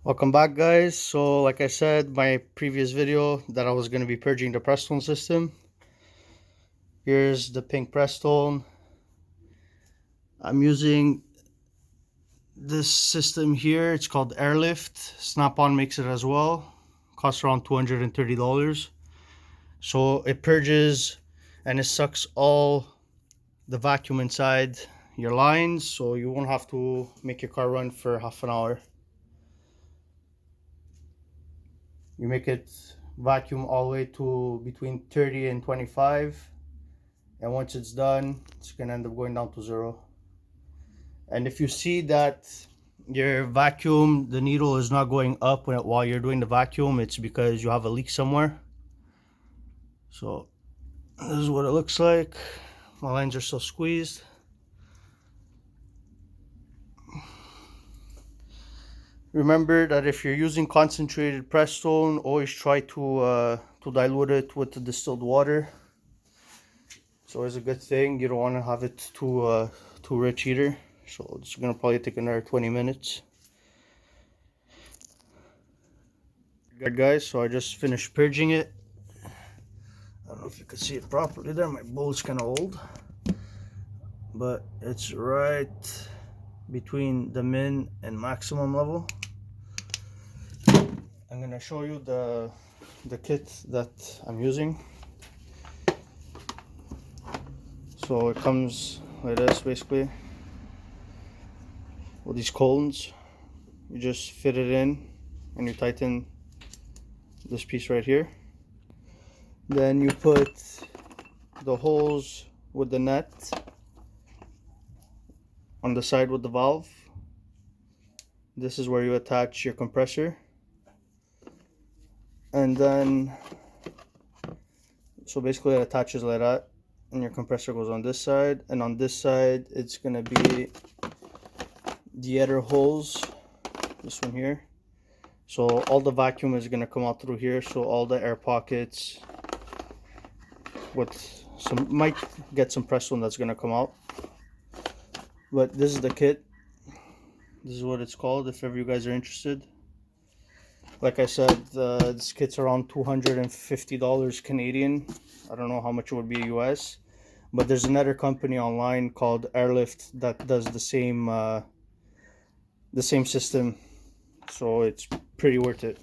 Welcome back, guys. So like I said, my previous video that I was going to be purging the Prestone system. Here's the pink Prestone. I'm using this system here. It's called Airlift. Snap-on makes it as well. Costs around $230. So it purges and it sucks all the vacuum inside your lines, so you won't have to make your car run for half an hour. You make it vacuum all the way to between 30 and 25, and once it's done, it's gonna end up going down to 0. And if you see that your vacuum, the needle is not going up while you're doing the vacuum, it's because you have a leak somewhere. So this is what it looks like. My lines are still squeezed. Remember that if you're using concentrated Prestone, always try to dilute it with the distilled water. It's always a good thing. You don't want to have it too rich either. So it's gonna probably take another 20 minutes. Good, guys. So I just finished purging it. I don't know if you can see it properly there. My bowl's kind of old, but it's right between the min and maximum level. I'm gonna show you the kit that I'm using. So it comes like this, basically, with these coolants. You just fit it in and you tighten this piece right here. Then you put the holes with the net on the side with the valve. This is where you attach your compressor. And then, so basically it attaches like that, and your compressor goes on this side, and on this side it's gonna be the other holes, this one here. So all the vacuum is gonna come out through here, so all the air pockets with some, might get some Prestone that's gonna come out. But this is the kit. This is what it's called if ever you guys are interested. Like I said, this kit's around $250 Canadian. I don't know how much it would be US, but there's another company online called Airlift that does the same system, so it's pretty worth it.